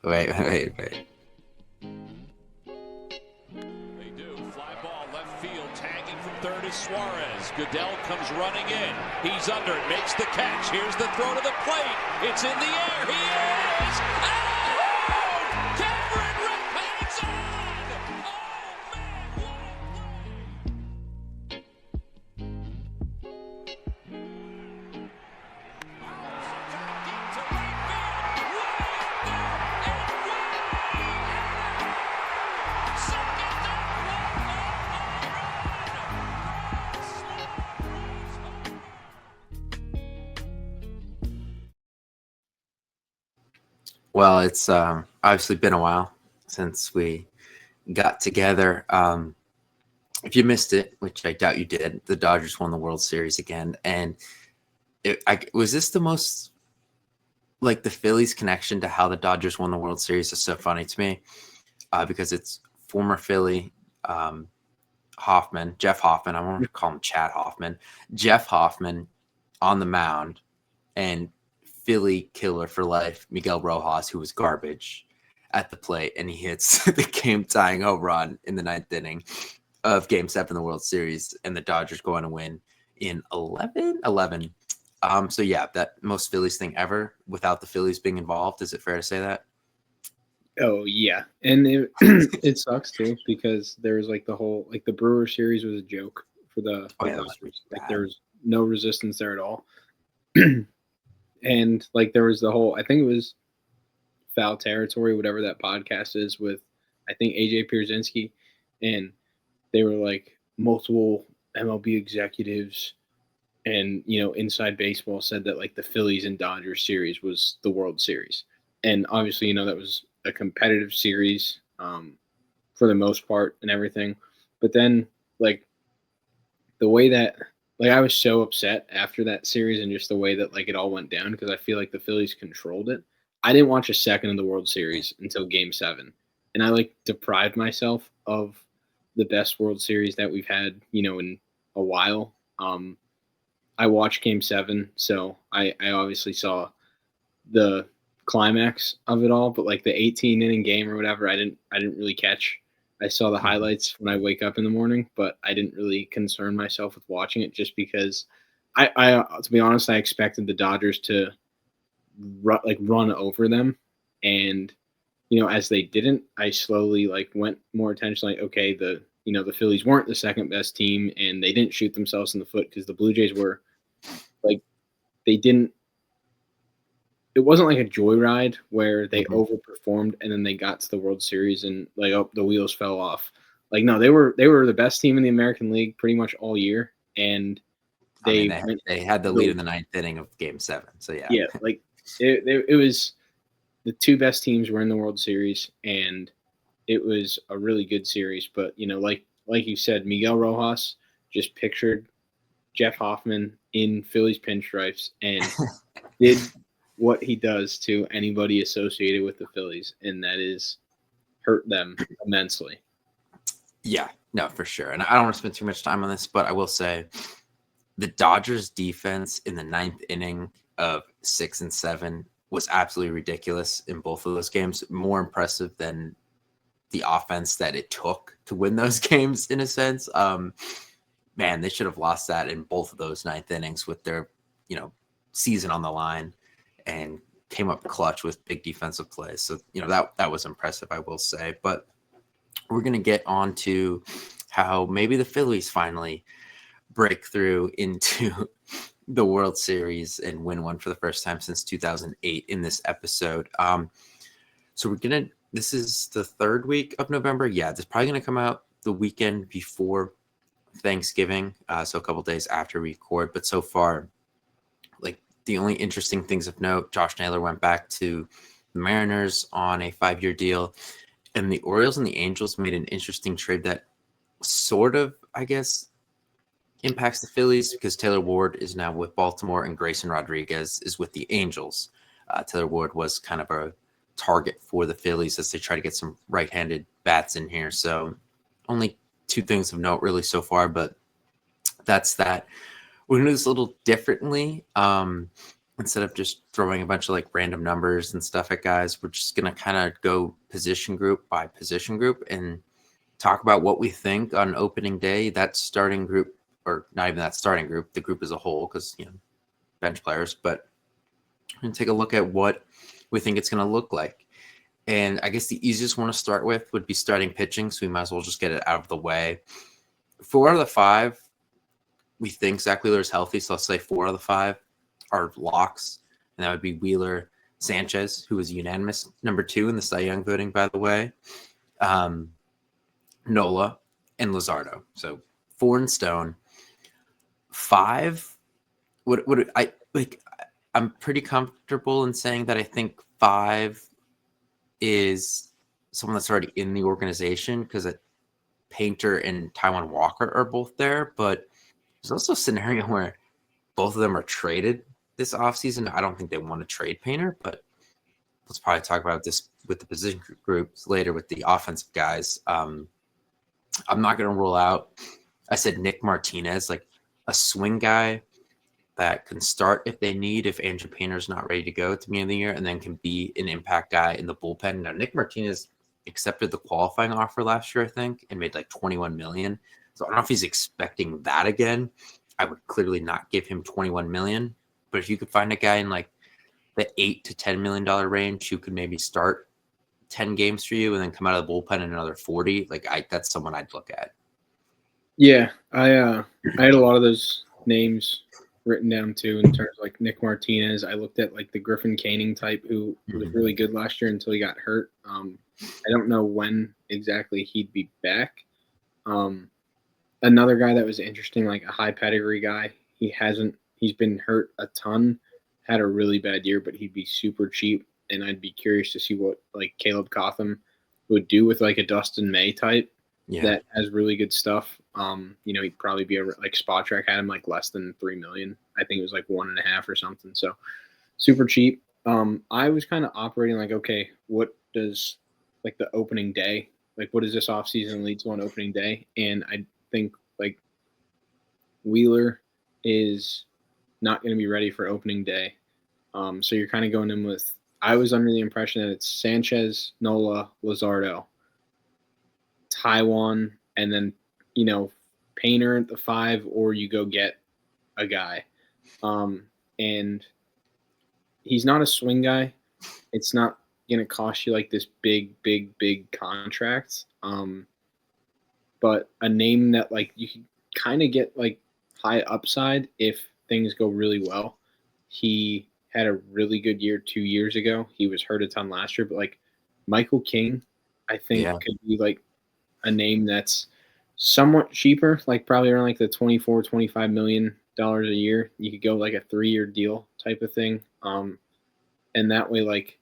Wait. They do. Fly ball left field, tagging from third is Suarez. Goodell comes running in. He's under it, makes the catch. Here's the throw to the plate. It's in the air. He is out! Cameron Rick hangs on! Oh, man, what a play! Deep to right field. Way up and way second Well, it's obviously been a while since we got together. If you missed it, which I doubt you did, the Dodgers won the World Series again. And was this the most, like, the Phillies connection to how the Dodgers won the World Series is so funny to me because it's former Philly Jeff Hoffman. I want to call him Chad Hoffman. Jeff Hoffman on the mound, and Philly killer for life, Miguel Rojas, who was garbage at the plate, and he hits the game-tying home run in the ninth inning of Game 7 of the World Series, and the Dodgers go on to win in 11. So yeah, that most Phillies thing ever without the Phillies being involved. Is it fair to say that? Oh yeah, and it sucks too because there was like the whole like the Brewer series was a joke for the Dodgers. Like there was no resistance there at all, and like there was the whole I think it was Foul Territory, whatever that podcast is with I think AJ Pierzynski, and they were like multiple MLB executives and inside baseball said that like the Phillies and Dodgers series was the World Series, and obviously that was a competitive series for the most part and everything, but then like the way that like I was so upset after that series and just the way that like it all went down because I feel like the Phillies controlled it. I didn't watch a second of the World Series until Game 7, and I like deprived myself of the best World Series that we've had in a while. I watched Game 7, so I obviously saw the climax of it all, but like the 18 inning game or whatever, I didn't really catch. I saw the highlights when I wake up in the morning, but I didn't really concern myself with watching it just because I to be honest, I expected the Dodgers to run over them, and as they didn't, I slowly like went more attention. Like, okay, the Phillies weren't the second best team, and they didn't shoot themselves in the foot because the Blue Jays were like they didn't. It wasn't like a joyride where they overperformed and then they got to the World Series and like the wheels fell off. Like no, they were the best team in the American League pretty much all year, and they had the lead in the ninth inning of Game 7. So yeah, like it was the two best teams were in the World Series, and it was a really good series. But like you said, Miguel Rojas just pictured Jeff Hoffman in Phillies pinstripes and did what he does to anybody associated with the Phillies, and that is hurt them immensely. Yeah, no, for sure. And I don't want to spend too much time on this, but I will say the Dodgers defense in the ninth inning of 6 and 7 was absolutely ridiculous in both of those games. More impressive than the offense that it took to win those games in a sense. Man, they should have lost that in both of those ninth innings with their, season on the line, and came up clutch with big defensive plays. So, that was impressive, I will say. But we're going to get on to how maybe the Phillies finally break through into the World Series and win one for the first time since 2008 in this episode. So this is the third week of November. Yeah, this is probably going to come out the weekend before Thanksgiving, so a couple days after we record. But so far, like the only interesting things of note, Josh Naylor went back to the Mariners on a 5-year deal, and the Orioles and the Angels made an interesting trade that sort of, I guess, impacts the Phillies because Taylor Ward is now with Baltimore and Grayson Rodriguez is with the Angels. Taylor Ward was kind of a target for the Phillies as they try to get some right-handed bats in here. So only two things of note really so far, but that's that. We're going to do this a little differently. instead of just throwing a bunch of like random numbers and stuff at guys, we're just going to kind of go position group by position group and talk about what we think on opening day. That starting group, or not even that starting group, the group as a whole, because, bench players, but we're going to take a look at what we think it's going to look like. And I guess the easiest one to start with would be starting pitching, so we might as well just get it out of the way. 4 out of the 5, we think Zach Wheeler is healthy, so let's say 4 out of the 5 are locks, and that would be Wheeler, Sanchez, who was unanimous number 2 in the Cy Young voting, by the way, Nola, and Luzardo. So 4 in stone. 5, what I like? I'm pretty comfortable in saying that I think 5 is someone that's already in the organization, because Painter and Taijuan Walker are both there, but there's also a scenario where both of them are traded this offseason. I don't think they want to trade Painter, but let's probably talk about this with the position groups later with the offensive guys. I'm not going to rule out, I said Nick Martinez, like a swing guy that can start if they need, if Andrew Painter's not ready to go at the beginning of the year, and then can be an impact guy in the bullpen. Now, Nick Martinez accepted the qualifying offer last year, I think, and made like $21 million. So I don't know if he's expecting that again. I would clearly not give him $21 million. But if you could find a guy in like the $8 to $10 million range who could maybe start 10 games for you and then come out of the bullpen in another 40, that's someone I'd look at. Yeah, I had a lot of those names written down too, in terms of like Nick Martinez. I looked at like the Griffin Canning type, who was really good last year until he got hurt. I don't know when exactly he'd be back. Another guy that was interesting, like a high pedigree guy. He's been hurt a ton, had a really bad year, but he'd be super cheap. And I'd be curious to see what like Caleb Cotham would do with like a Dustin May type that has really good stuff. He'd probably be like Spot Track had him like less than $3 million. I think it was like 1.5 or something. So super cheap. I was kind of operating like, okay, what does like the opening day, like what does this offseason lead to on opening day? And I think like Wheeler is not going to be ready for opening day. So you're kind of going in with, I was under the impression that it's Sanchez, Nola, Luzardo, Taijuan, and then, Painter at the 5, or you go get a guy. And he's not a swing guy. It's not going to cost you like this big contract. But a name that like you can kind of get like high upside if things go really well. He had a really good year 2 years ago. He was hurt a ton last year, but like Michael King, I think could be like a name that's somewhat cheaper, like probably around like the $24-25 million a year. You could go like a 3-year deal type of thing. And that way, like,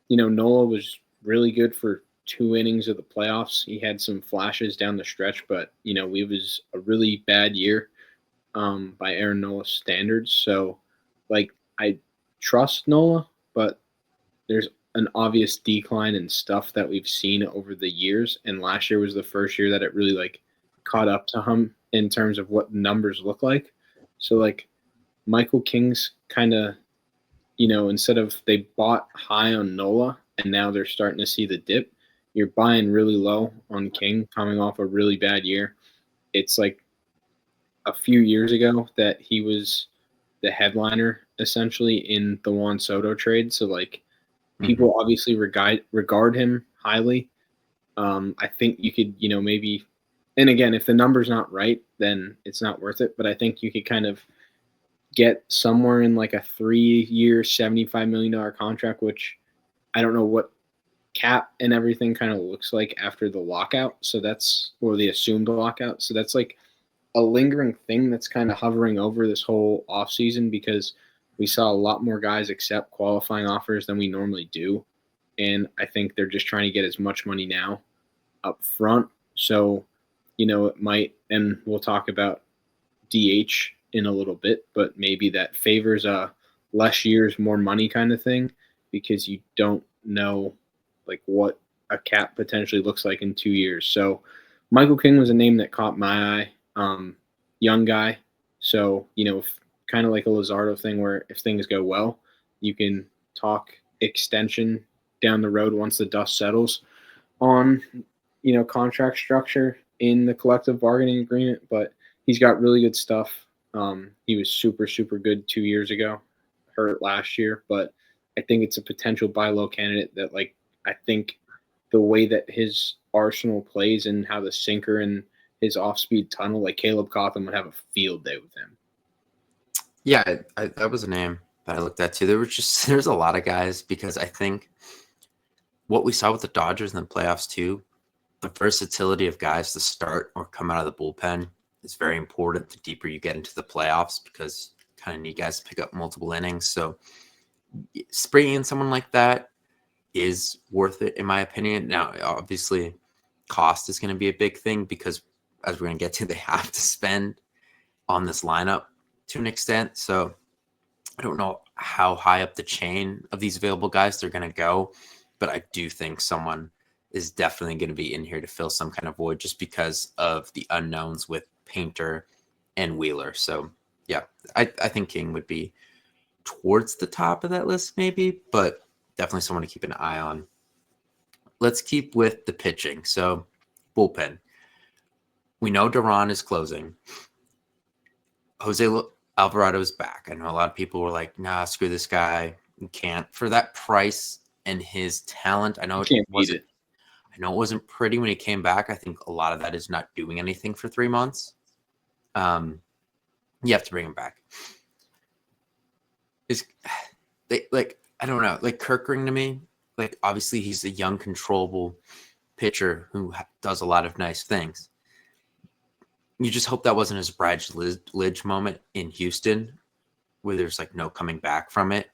Nola was really good for 2 innings of the playoffs. He had some flashes down the stretch, but, it was a really bad year by Aaron Nola's standards. So, like, I trust Nola, but there's an obvious decline in stuff that we've seen over the years. And last year was the first year that it really, like, caught up to him in terms of what numbers look like. So, like, Michael King's kind of, instead of they bought high on Nola and now they're starting to see the dip, you're buying really low on King coming off a really bad year. It's like a few years ago that he was the headliner essentially in the Juan Soto trade. So like people obviously regard him highly. I think you could, maybe, and again, if the number's not right, then it's not worth it. But I think you could kind of get somewhere in like a 3-year, $75 million contract, which I don't know what cap and everything kind of looks like after the lockout. So that's, or the assumed lockout. So that's like a lingering thing that's kind of hovering over this whole offseason, because we saw a lot more guys accept qualifying offers than we normally do. And I think they're just trying to get as much money now up front. So, it might, and we'll talk about DH in a little bit, but maybe that favors a less years, more money kind of thing, because you don't know like what a cap potentially looks like in 2 years. So Michael King was a name that caught my eye. Young guy. So, if kind of like a Luzardo thing where if things go well, you can talk extension down the road once the dust settles on, contract structure in the collective bargaining agreement. But he's got really good stuff. He was super, super good 2 years ago, hurt last year, but I think it's a potential buy low candidate that, like, I think the way that his arsenal plays and how the sinker and his off-speed tunnel, like Caleb Cotham would have a field day with him. Yeah, that was a name that I looked at too. There's a lot of guys, because I think what we saw with the Dodgers in the playoffs too, the versatility of guys to start or come out of the bullpen is very important the deeper you get into the playoffs, because you kind of need guys to pick up multiple innings. So bringing in someone like that is worth it, in my opinion. Now, obviously, cost is going to be a big thing, because as we're going to get to, they have to spend on this lineup to an extent. So I don't know how high up the chain of these available guys they're going to go, but I do think someone is definitely going to be in here to fill some kind of void, just because of the unknowns with Painter and Wheeler. So yeah, I think King would be towards the top of that list maybe, but definitely someone to keep an eye on. Let's keep with the pitching. So bullpen. We know Duran is closing. Jose Alvarado is back. I know a lot of people were like, nah, screw this guy. You can't. For that price and his talent, I know it wasn't pretty when he came back. I think a lot of that is not doing anything for 3 months. You have to bring him back. I don't know, like Kirkring to me, like obviously he's a young, controllable pitcher who does a lot of nice things. You just hope that wasn't his Brad Lidge moment in Houston, where there's like no coming back from it.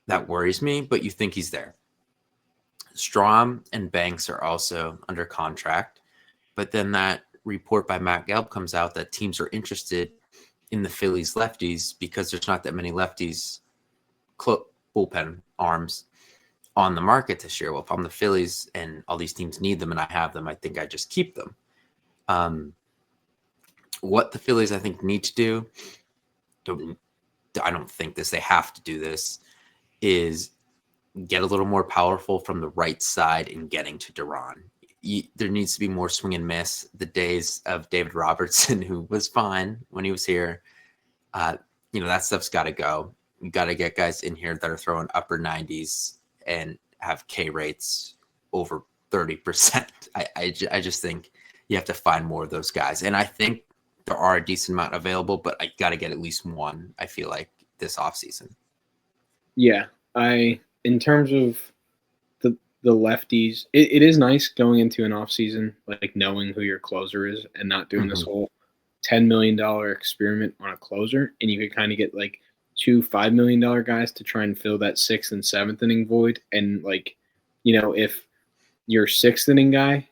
That worries me, but you think he's there. Strahm and Banks are also under contract, but then that report by Matt Gelb comes out that teams are interested in the Phillies lefties because there's not that many lefties bullpen arms on the market this year. Well, if I'm the Phillies and all these teams need them and I have them, I think I just keep them. What the Phillies, I think, need to do, I don't think this, they have to do this, is get a little more powerful from the right side in getting to Duran. There needs to be more swing and miss. The days of David Robertson, who was fine when he was here, that stuff's got to go. You got to get guys in here that are throwing upper 90s and have K rates over 30%. I just think you have to find more of those guys. And I think there are a decent amount available, but I got to get at least one, I feel like, this offseason. Yeah. In terms of the lefties, it is nice going into an offseason, like knowing who your closer is and not doing this whole $10 million experiment on a closer. And you could kind of get like 2 $5 million guys to try and fill that 6th and 7th inning void. And if your 6th inning guy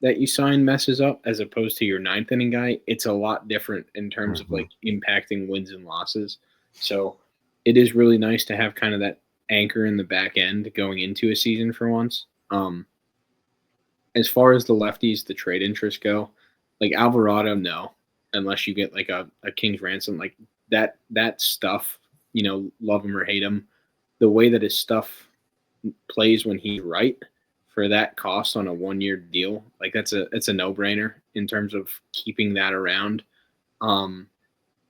that you sign messes up as opposed to your 9th inning guy, it's a lot different in terms of like impacting wins and losses. So it is really nice to have kind of that anchor in the back end going into a season for once. As far as the lefties, the trade interests go, like Alvarado, no, unless you get like a King's ransom, like that stuff, love him or hate him, the way that his stuff plays when he's right, for that cost on a 1-year deal, like it's a no-brainer in terms of keeping that around.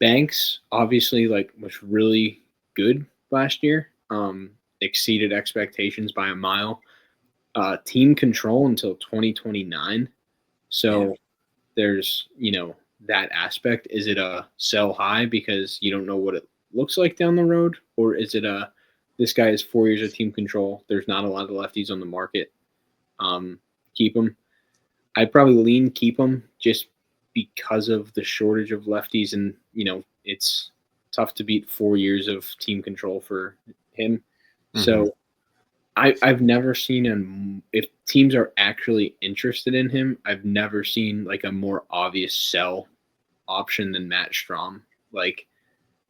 Banks obviously was really good last year, exceeded expectations by a mile. Team control until 2029. So there's, that aspect. Is it a sell high because you don't know what it looks like down the road? Or is it this guy has 4 years of team control, there's not a lot of lefties on the market, keep him? I'd probably lean keep him just because of the shortage of lefties, and it's tough to beat 4 years of team control for him. So I've never seen if teams are actually interested in him, I've never seen like a more obvious sell option than Matt Strahm. Like,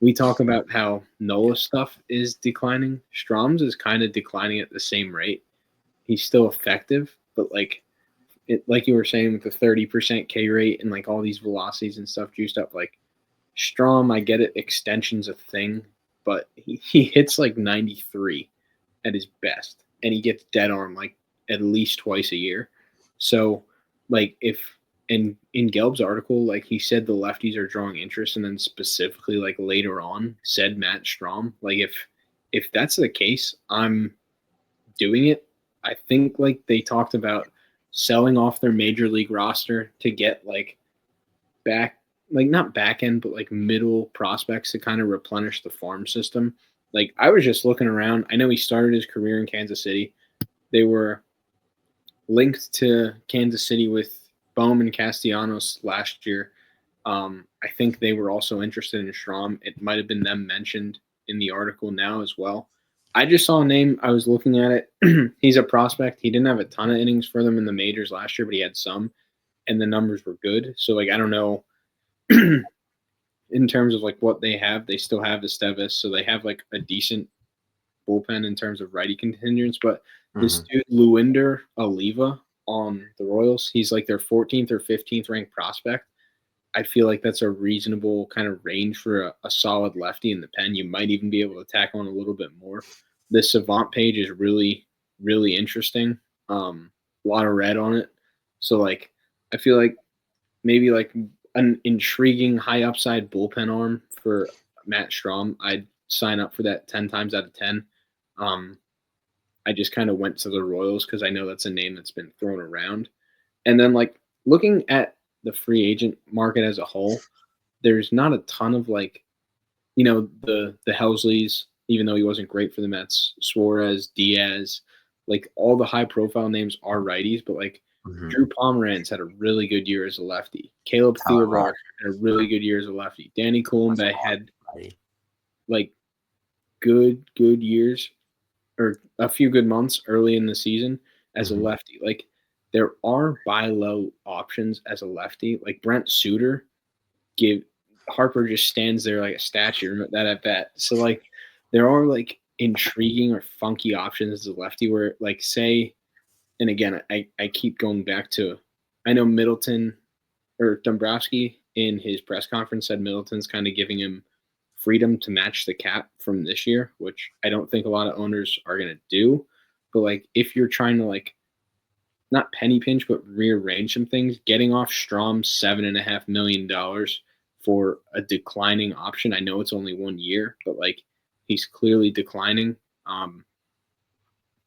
we talk about how Nola's stuff is declining. Strahm's is kind of declining at the same rate. He's still effective, but like you were saying with the 30% K rate and like all these velocities and stuff juiced up, like Strom, I get it, extension's a thing, but he hits like 93 at his best, and he gets dead arm like at least twice a year. So, like, if in Gelb's article, like he said, the lefties are drawing interest, and then specifically like later on said Matt Strom. Like, if that's the case, I'm doing it. I think like they talked about selling off their major league roster to get like back, like not back end, but like middle prospects to kind of replenish the farm system. Like I was just looking around. I know he started his career in Kansas City. They were linked to Kansas City with Bohm and Castellanos last year. I think they were also interested in Strom. It might have been them mentioned in the article now as well. I just saw a name. I was looking at it. He's a prospect. He didn't have a ton of innings for them in the majors last year, but he had some, and the numbers were good. So, like, I don't know in terms of, like, what they have. They still have Estevez, so they have, like, a decent bullpen in terms of righty contingents. But this dude, Luinder Oliva on the Royals, he's, like, their 14th or 15th ranked prospect. I feel like that's a reasonable kind of range for a solid lefty in the pen. You might even be able to tack on a little bit more. The Savant page is really, really interesting. A lot of red on it. So, like, I feel like maybe like an intriguing high upside bullpen arm for Matt Strom. I'd sign up for that 10 times out of 10. I just kind of went to the Royals because I know that's a name that's been thrown around. And then, like, looking at the free agent market as a whole, there's not a ton of, like, you know, the Helsleys, even though he wasn't great for the Mets, Suarez, Diaz, like all the high profile names are righties, but like Drew Pomeranz had a really good year as a lefty. Caleb Thielbar had a really good year as a lefty. Danny Coulombe had like good years or a few good months early in the season as a lefty. Like, there are buy low options as a lefty. Like Brent Suter, Harper just stands there like a statue that at bat. So, like, there are like intriguing or funky options as a lefty where, like, say, and again, I keep going back to, I know Middleton or Dombrowski in his press conference said Middleton's kind of giving him freedom to match the cap from this year, which I don't think a lot of owners are going to do. But, like, if you're trying to, like, not penny pinch, but rearrange some things, getting off Strom's $7.5 million for a declining option. I know it's only 1 year, but, like, he's clearly declining.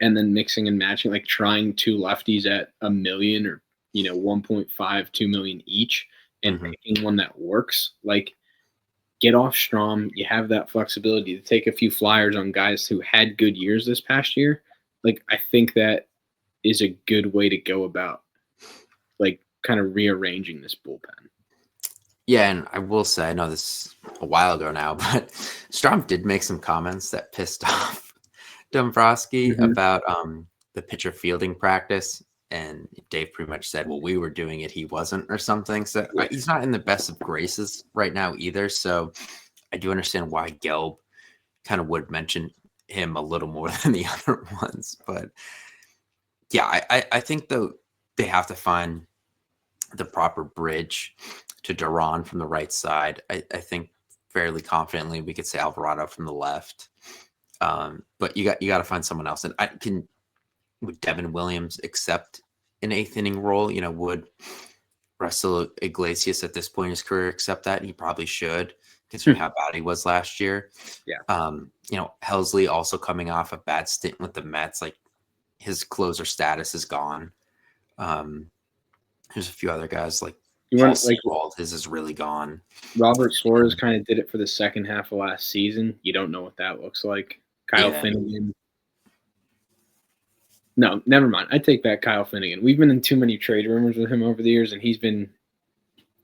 And then mixing and matching, like trying two lefties at $1 million or, 1.5, 2 million each and picking one that works. Like, get off Strom. You have that flexibility to take a few flyers on guys who had good years this past year. Like, I think that is a good way to go about, like, kind of rearranging this bullpen. Yeah, and I will say, I know this a while ago now, but Strom did make some comments that pissed off Dombrowski about the pitcher fielding practice, and Dave pretty much said, well, we were doing it, he wasn't, or something. So he's not in the best of graces right now either. So I do understand why Gelb kind of would mention him a little more than the other ones. But yeah, I think, though, they have to find the proper bridge to Duran from the right side. I think fairly confidently we could say Alvarado from the left. But you got to find someone else. And would Devin Williams accept an eighth inning role? Would Russell Iglesias at this point in his career accept that? He probably should, considering how bad he was last year. Yeah. Helsley also coming off a bad stint with the Mets. Like, his closer status is gone. There's a few other guys like his is really gone. Robert Suarez kind of did it for the second half of last season. You don't know what that looks like. Kyle Finnegan. No, never mind. I take back Kyle Finnegan. We've been in too many trade rumors with him over the years, and he's been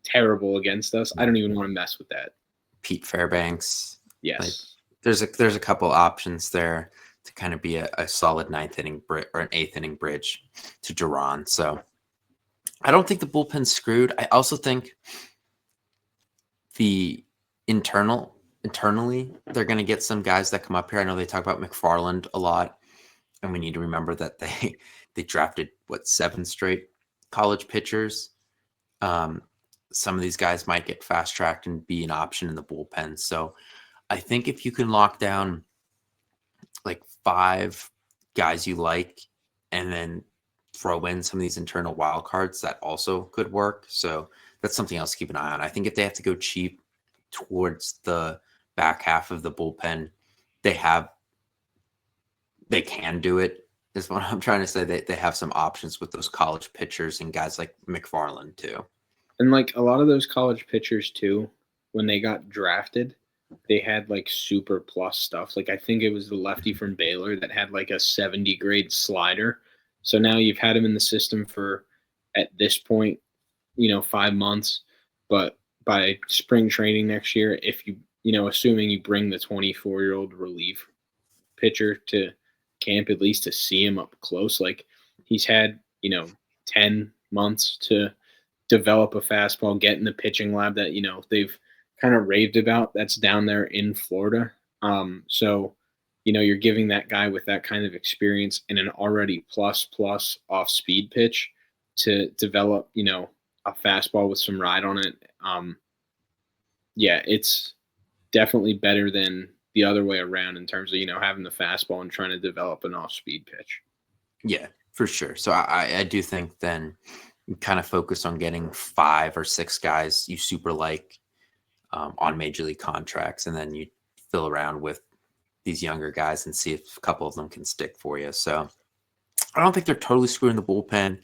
terrible against us. I don't even want to mess with that. Pete Fairbanks. Yes. There's a couple options there to kind of be a solid ninth inning or an eighth inning bridge to Duran. So I don't think the bullpen's screwed. I also think the internally, they're going to get some guys that come up here. I know they talk about McFarland a lot, and we need to remember that they drafted 7 straight college pitchers. some of these guys might get fast tracked and be an option in the bullpen. So I think if you can lock down like 5 guys you like and then throw in some of these internal wild cards, that also could work. So that's something else to keep an eye on. I think if they have to go cheap towards the back half of the bullpen, they can do it, is what I'm trying to say. They have some options with those college pitchers and guys like McFarland too. And like a lot of those college pitchers too, when they got drafted, they had like super plus stuff. Like I think it was the lefty from Baylor that had like a 70 grade slider. So now you've had him in the system for, at this point, 5 months. But by spring training next year, if assuming you bring the 24-year-old relief pitcher to camp, at least to see him up close, like he's had 10 months to develop a fastball, get in the pitching lab that they've kind of raved about, that's down there in Florida. So you're giving that guy with that kind of experience and an already plus off speed pitch to develop a fastball with some ride on it. Yeah, it's definitely better than the other way around in terms of having the fastball and trying to develop an off speed pitch. Yeah, for sure. So I do think then you kind of focus on getting 5 or 6 guys you super like on major league contracts, and then you fill around with these younger guys and see if a couple of them can stick for you. So I don't think they're totally screwing the bullpen,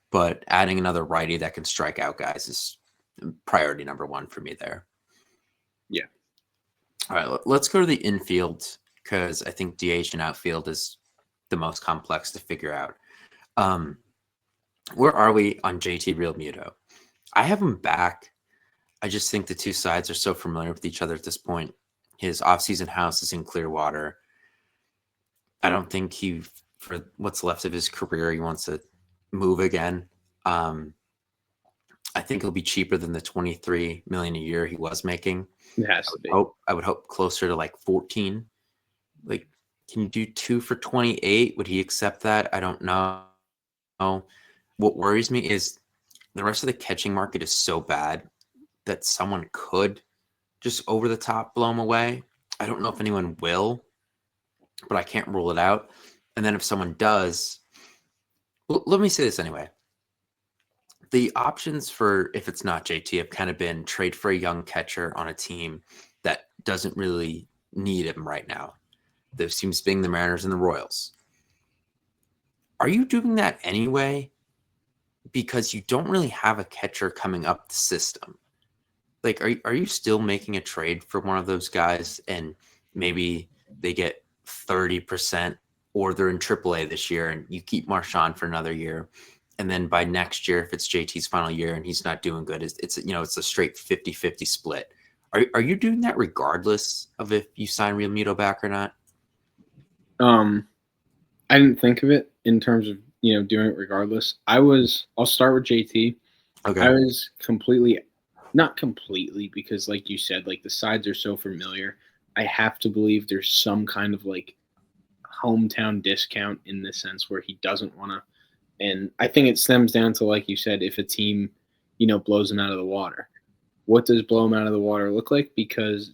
but adding another righty that can strike out guys is priority number 1 for me there. Yeah. All right, let's go to the infield, because I think DH and outfield is the most complex to figure out. Where are we on JT Realmuto? I have him back. I just think the two sides are so familiar with each other at this point. His offseason house is in Clearwater. I don't think for what's left of his career, he wants to move again. I think he'll be cheaper than the $23 million a year he was making. It has to be. I would hope closer to like 14. Like, can you do 2 for 28? Would he accept that? I don't know. What worries me is the rest of the catching market is so bad that someone could just over the top blow him away. I don't know if anyone will, but I can't rule it out. And then if someone does, well, let me say this anyway. The options for, if it's not JT, have kind of been trade for a young catcher on a team that doesn't really need him right now. Those teams being the Mariners and the Royals. Are you doing that anyway? Because you don't really have a catcher coming up the system. Like, are you still making a trade for one of those guys and maybe they get 30%, or they're in AAA this year and you keep Marchand for another year? And then by next year, if it's JT's final year and he's not doing good, it's a straight 50-50 split. Are you doing that regardless of if you sign Realmuto back or not? I didn't think of it in terms of doing it regardless. I'll start with JT. Okay. I was not completely, because like you said, like the sides are so familiar. I have to believe there's some kind of like hometown discount in the sense where he doesn't want to. And I think it stems down to, like you said, if a team, blows him out of the water. What does blow him out of the water look like? Because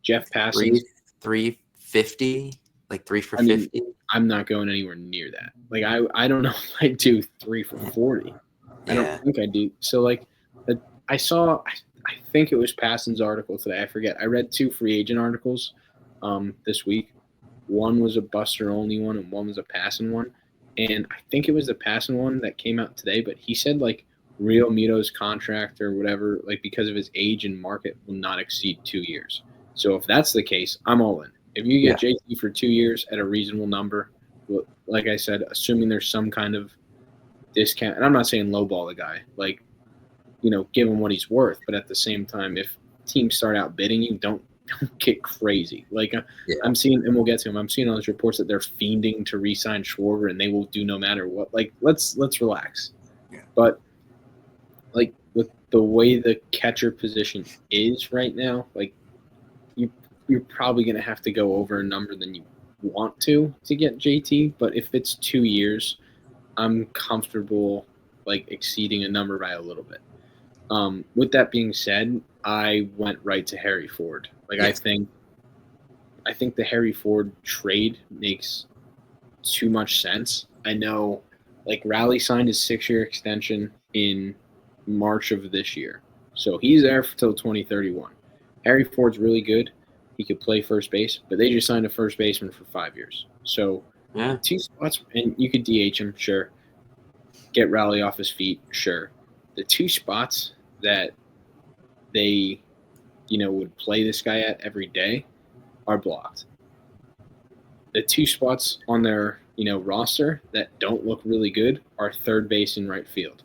Jeff Passan, 350, like 3 for 50. I'm not going anywhere near that. Like I don't know if I do 3 for 40. I don't think I do. So like I think it was Passan's article today. I forget. I read 2 free agent articles this week. One was a Buster only one and one was a Passan one. And I think it was the Passan one that came out today, but he said like Realmuto's contract or whatever, like because of his age and market, will not exceed 2 years. So if that's the case, I'm all in. If you get JT for 2 years at a reasonable number, like I said, assuming there's some kind of discount, and I'm not saying lowball the guy, like, give him what he's worth, but at the same time, if teams start outbidding you, don't get crazy. Like I'm seeing, and we'll get to him, I'm seeing all those reports that they're fiending to re-sign Schwarber and they will do no matter what. Like, let's relax. Yeah. But like with the way the catcher position is right now, like you're probably going to have to go over a number than you want to get JT. But if it's 2 years, I'm comfortable like exceeding a number by a little bit. With that being said, I went right to Harry Ford. Like Yes. I think the Harry Ford trade makes too much sense. I know, like Raleigh signed his 6-year extension in March of this year, so he's there till 2031. Harry Ford's really good. He could play first base, but they just signed a first baseman for 5 years. So Yeah. 2 spots, and you could DH him, sure. Get Raleigh off his feet, sure. The 2 spots that they, would play this guy at every day are blocked. The 2 spots on their, roster that don't look really good are third base and right field.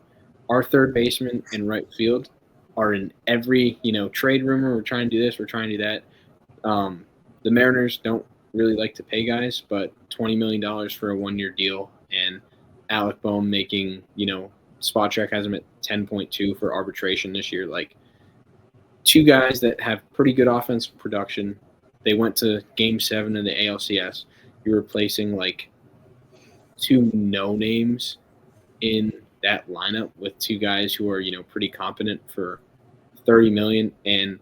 Our third baseman and right field are in every, trade rumor. We're trying to do this, we're trying to do that. The Mariners don't really like to pay guys, but $20 million for a 1-year deal, and Alec Boehm making, Spot Check has him at 10.2 for arbitration this year. Like, 2 guys that have pretty good offensive production. They went to Game 7 of the ALCS. You're replacing like 2 no names in that lineup with 2 guys who are, pretty competent for $30 million. And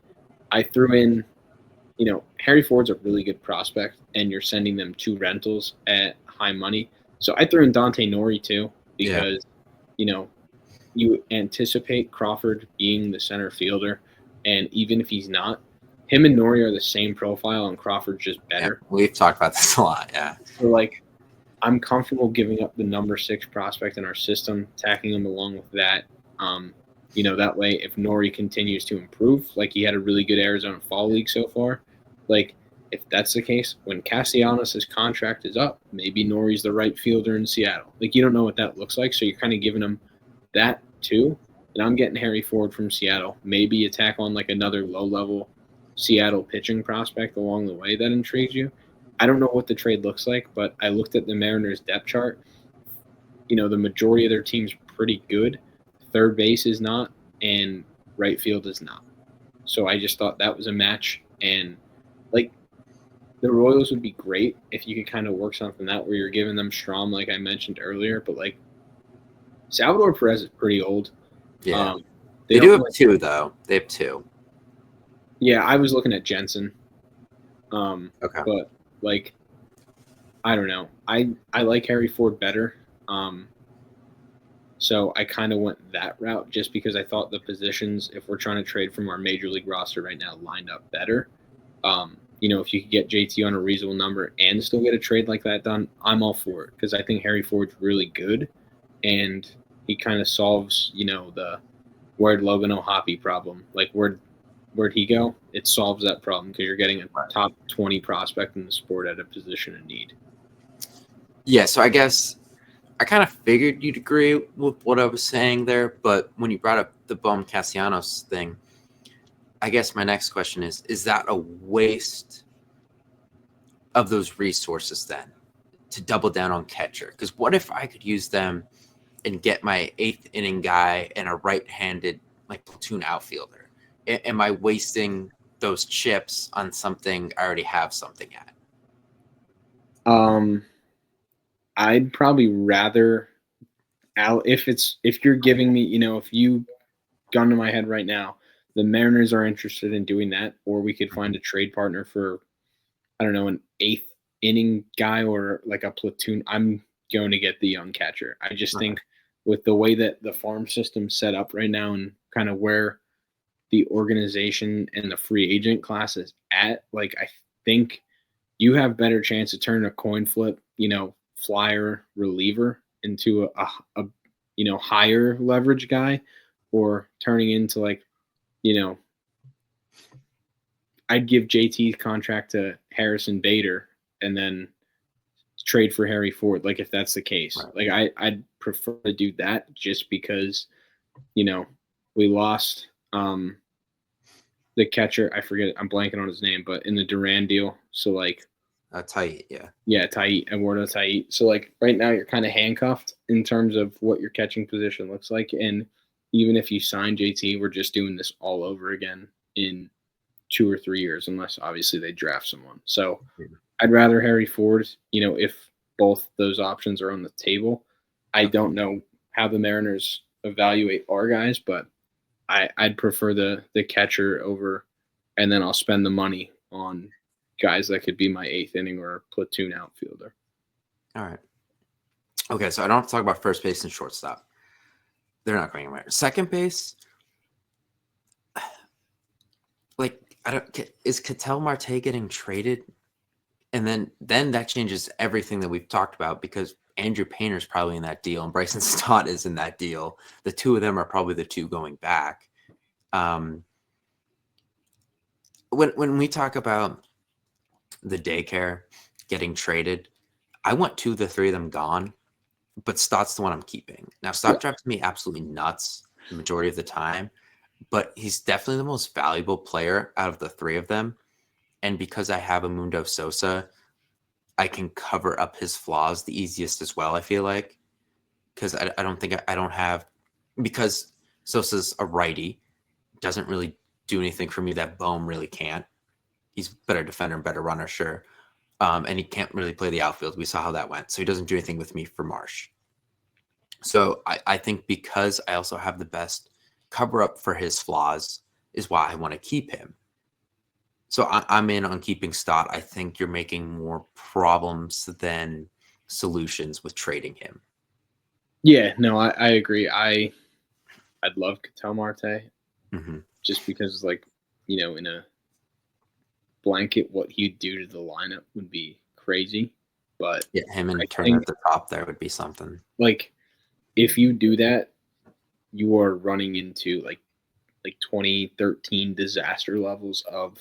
I threw in, Harry Ford's a really good prospect, and you're sending them 2 rentals at high money. So I threw in Dante Nori too, because, you anticipate Crawford being the center fielder. And even if he's not, him and Nori are the same profile, and Crawford's just better. Yeah, we've talked about this a lot. Yeah. So, like, I'm comfortable giving up the number 6 prospect in our system, tacking him along with that. That way, if Nori continues to improve, like he had a really good Arizona Fall League so far, like if that's the case, when Castellanos' contract is up, maybe Nori's the right fielder in Seattle. Like, you don't know what that looks like, so you're kind of giving him that too. And I'm getting Harry Ford from Seattle. Maybe you tack on like another low-level Seattle pitching prospect along the way that intrigues you. I don't know what the trade looks like, but I looked at the Mariners' depth chart. The majority of their team's pretty good. Third base is not, and right field is not. So I just thought that was a match. And, like, the Royals would be great if you could kind of work something out where you're giving them Strom, like I mentioned earlier. But, like, Salvador Perez is pretty old. Yeah. They do have 2, though. They have 2. Yeah, I was looking at Jensen. Okay. But, like, I don't know. I like Harry Ford better. So I kind of went that route just because I thought the positions, if we're trying to trade from our major league roster right now, lined up better. If you could get JT on a reasonable number and still get a trade like that done, I'm all for it, because I think Harry Ford's really good, and he kind of solves, the where'd Logan O'Hoppe problem. Like, where'd he go? It solves that problem because you're getting a top 20 prospect in the sport at a position of need. Yeah, so I guess I kind of figured you'd agree with what I was saying there, but when you brought up the Boehm Castellanos thing, I guess my next question is that a waste of those resources then to double down on catcher? Because what if I could use them and get my 8th inning guy and a right-handed like platoon outfielder? Am I wasting those chips on something I already have something at? I'd probably rather if you're giving me, if you gun to my head right now, the Mariners are interested in doing that, or we could find a trade partner for, I don't know, an 8th inning guy or like a platoon. I'm going to get the young catcher. I just think with the way that the farm system's set up right now and kind of where the organization and the free agent class is at, like, I think you have better chance to turn a coin flip, flyer reliever into a higher leverage guy, or turning into like, I'd give JT's contract to Harrison Bader and then trade for Harry Ford. Like, if that's the case, like I'd prefer to do that just because, we lost the catcher. I forget, I'm blanking on his name, but in the Duran deal. So like, Tight, yeah. Yeah, Eduardo Tait. So, like, right now you're kind of handcuffed in terms of what your catching position looks like. And even if you sign JT, we're just doing this all over again in 2 or 3 years, unless obviously they draft someone. So I'd rather Harry Ford, if both those options are on the table. I don't know how the Mariners evaluate our guys, but I'd prefer the catcher over, and then I'll spend the money on guys that could be my eighth inning or platoon outfielder. All right. Okay, so I don't have to talk about first base and shortstop. They're not going anywhere. Second base, like is Ketel Marte getting traded? And then that changes everything that we've talked about because Andrew Painter's probably in that deal and Bryson Stott is in that deal. The two of them are probably the two going back. When we talk about the daycare getting traded, I want 2 of the 3 of them gone, but Stott's the one I'm keeping. Now, Stott drives me absolutely nuts the majority of the time, but he's definitely the most valuable player out of the 3 of them. And because I have a Mundo Sosa, I can cover up his flaws the easiest as well, I feel like. Because I don't think I don't have – because Sosa's a righty, doesn't really do anything for me that Bohm really can't. He's a better defender and better runner, sure. And he can't really play the outfield. We saw how that went. So he doesn't do anything with me for Marsh. So I think because I also have the best cover-up for his flaws is why I want to keep him. So I'm in on keeping Stott. I think you're making more problems than solutions with trading him. Yeah, no, I agree. I'd love Ketel Marte just because, like, you know, in a blanket, what he'd do to the lineup would be crazy. But yeah, him and Turner at the top there would be something. Like, if you do that, you are running into like 2013 disaster levels of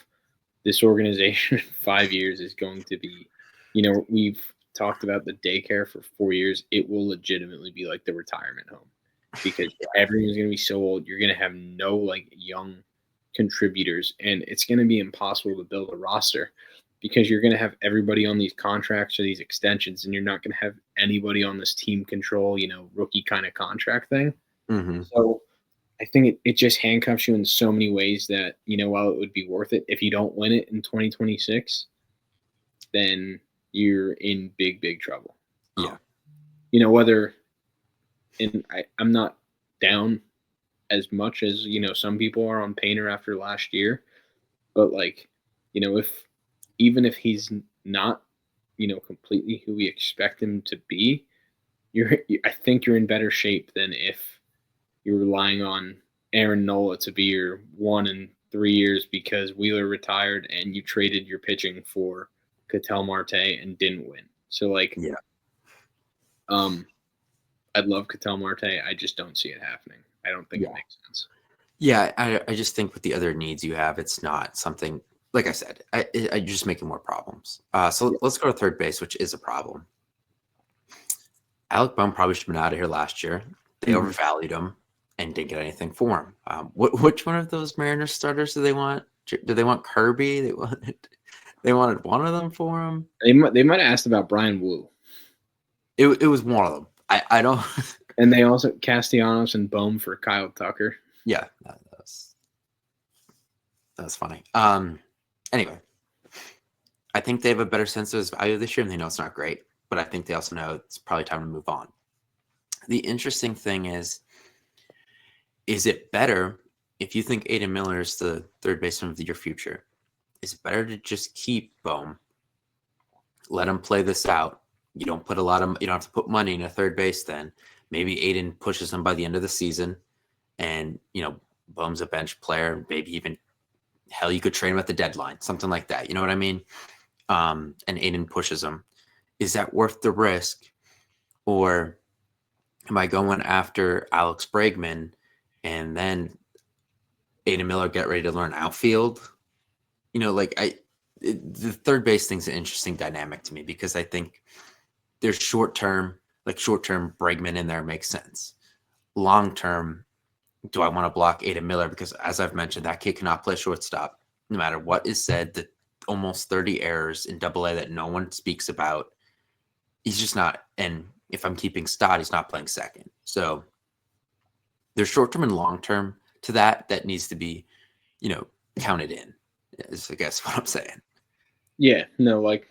this organization in 5 years is going to be, you know, we've talked about the daycare for 4 years. It will legitimately be like the retirement home because everyone's going to be so old. You're going to have no like young contributors, and it's going to be impossible to build a roster because you're going to have everybody on these contracts or these extensions, and you're not going to have anybody on this team control, you know, rookie kind of contract thing. So I think it just handcuffs you in so many ways that, you know, while it would be worth it, if you don't win it in 2026, then you're in big, big trouble. Yeah. You know, whether – and I'm not down as much as, you know, some people are on Painter after last year. But, like, you know, even if he's not, you know, completely who we expect him to be, I think you're in better shape than if you're relying on Aaron Nola to be your 1 in 3 years because Wheeler retired and you traded your pitching for Ketel Marte and didn't win. So, like, I'd love Ketel Marte. I just don't see it happening. I don't think it makes sense. Yeah, I just think with the other needs you have, it's not something – like I said, you're just making more problems. So let's go to third base, which is a problem. Alec Bohm probably should have been out of here last year. They overvalued him and didn't get anything for him. Which one of those Mariners starters do they want? Do they want Kirby? They wanted one of them for him. They might have asked about Brian Wu. It was one of them. I don't. And they also Castellanos and Bohm for Kyle Tucker. Yeah, that was funny. Anyway, I think they have a better sense of his value this year, and they know it's not great. But I think they also know it's probably time to move on. The interesting thing is it better if you think Aiden Miller is the third baseman of your future? Is it better to just keep Bohm, let him play this out? You don't have to put money in a third base then. Maybe Aiden pushes him by the end of the season and, you know, Bohm's a bench player. Maybe even, hell, you could trade him at the deadline, something like that. You know what I mean? And Aiden pushes him. Is that worth the risk? Or am I going after Alex Bregman and then Aiden Miller get ready to learn outfield? You know, like the third base thing's an interesting dynamic to me because I think there's short-term Bregman in there makes sense. Long-term, do I want to block Aiden Miller? Because as I've mentioned, that kid cannot play shortstop no matter what is said. The almost 30 errors in AA that no one speaks about. He's just not. And if I'm keeping Stott, he's not playing second. So there's short-term and long-term to that needs to be, you know, counted in, is I guess what I'm saying. Yeah, no, like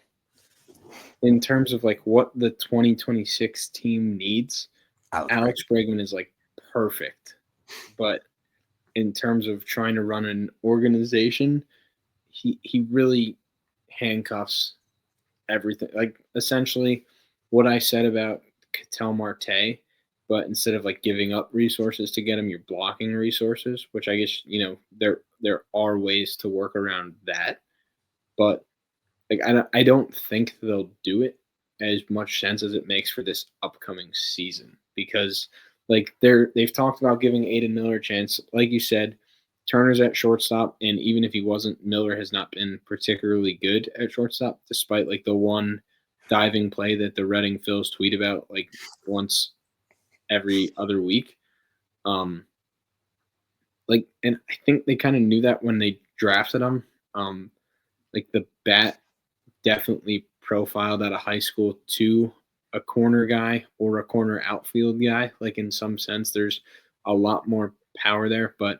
in terms of like what the 2026 team needs, Alex Bregman is like perfect. But in terms of trying to run an organization, he really handcuffs everything. Like essentially what I said about Ketel Marte, but instead of like giving up resources to get him, you're blocking resources, which I guess, there are ways to work around that. But like I don't think they'll do it as much sense as it makes for this upcoming season because like they've talked about giving Aiden Miller a chance. Like you said, Turner's at shortstop, and even if he wasn't, Miller has not been particularly good at shortstop, despite like the one diving play that the Reading Phils tweet about like once every other week. Um, and I think they kind of knew that when they drafted him. Like the bat definitely profiled out of high school to a corner guy or a corner outfield guy. Like in some sense, there's a lot more power there, but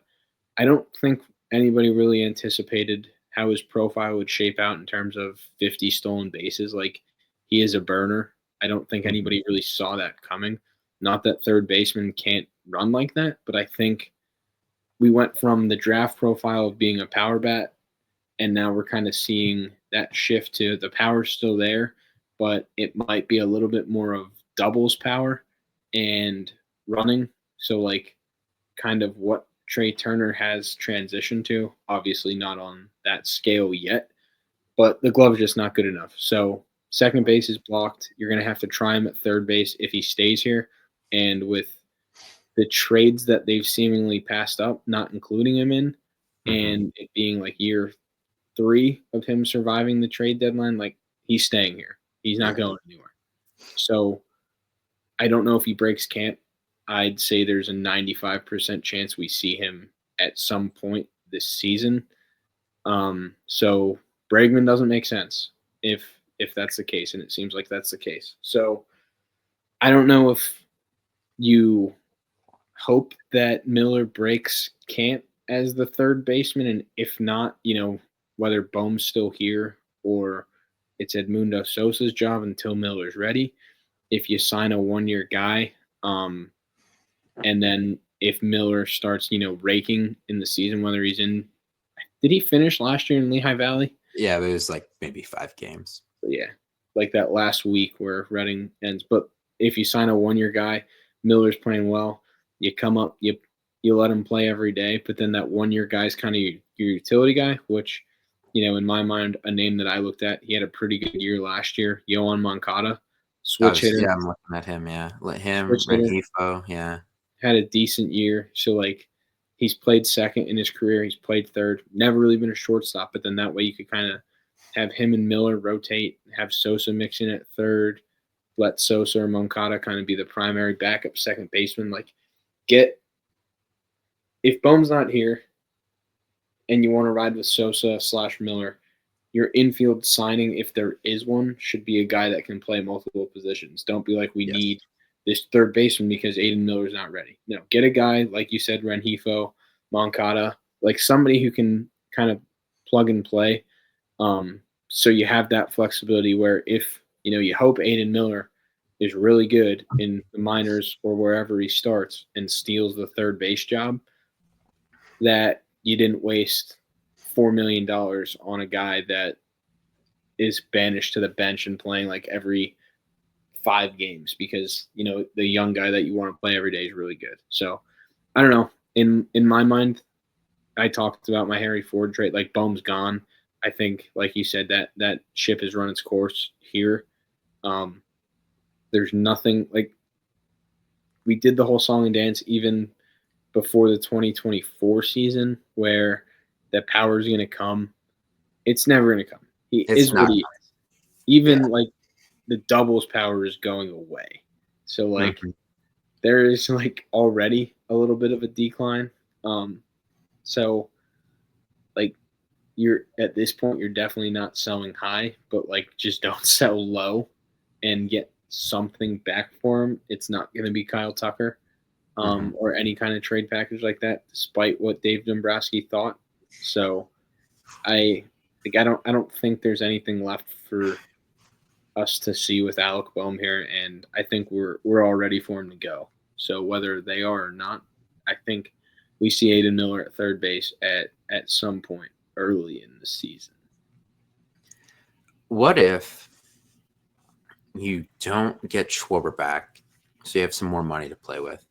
I don't think anybody really anticipated how his profile would shape out in terms of 50 stolen bases. Like he is a burner. I don't think anybody really saw that coming. Not that third baseman can't run like that, but I think we went from the draft profile of being a power bat, and now we're kind of seeing that shift to the power's still there, but it might be a little bit more of doubles power and running. So like kind of what Trey Turner has transitioned to, obviously not on that scale yet, but the glove is just not good enough. So second base is blocked. You're going to have to try him at third base if he stays here. And with the trades that they've seemingly passed up, not including him in, and it being like year 3 of him surviving the trade deadline, like he's staying here. He's not going anywhere. So I don't know if he breaks camp. I'd say there's a 95% chance we see him at some point this season. So Bregman doesn't make sense if that's the case, and it seems like that's the case. So I don't know if you hope that Miller breaks camp as the third baseman, and if not, whether Bohm's still here or it's Edmundo Sosa's job until Miller's ready. If you sign a 1-year guy, and then if Miller starts, raking in the season, whether he's in, did he finish last year in Lehigh Valley? Yeah, it was like maybe 5 games. Yeah, like that last week where Reading ends. But if you sign a 1-year guy, Miller's playing well, you come up, you let him play every day, but then that 1-year guy's kind of your utility guy, which, in my mind, a name that I looked at, he had a pretty good year last year, Yohan Moncada, switch hitter. Yeah, I'm looking at him, yeah. Let him, Rengifo, yeah. Had a decent year. So, like, he's played second in his career. He's played third. Never really been a shortstop, but then that way you could kind of have him and Miller rotate, have Sosa mix in at third, let Sosa or Moncada kind of be the primary backup second baseman. Like, if Bohm's not here and you want to ride with Sosa / Miller, your infield signing, if there is one, should be a guy that can play multiple positions. Don't be like, we need this third baseman because Aiden Miller's not ready. No, get a guy, like you said, Rengifo, Moncada, like somebody who can kind of plug and play. So you have that flexibility where if, you hope Aiden Miller is really good in the minors or wherever he starts and steals the third base job, that you didn't waste $4 million on a guy that is banished to the bench and playing like every 5 games because, the young guy that you want to play every day is really good. So I don't know. In my mind, I talked about my Harry Ford trade, like Bohm's gone. I think, like you said, that ship has run its course here. There's nothing like we did the whole song and dance even before the 2024 season where the power is going to come. It's never going to come. He is what he is. Even like the doubles power is going away. So like there is like already a little bit of a decline. So like you're at this point, you're definitely not selling high, but like just don't sell low and get something back for him. It's not going to be Kyle Tucker or any kind of trade package like that, despite what Dave Dombrowski thought. So I don't think there's anything left for us to see with Alec Bohm here, and I think we're all ready for him to go. So whether they are or not, I think we see Aiden Miller at third base at some point early in the season. What if you don't get Schwarber back, so you have some more money to play with,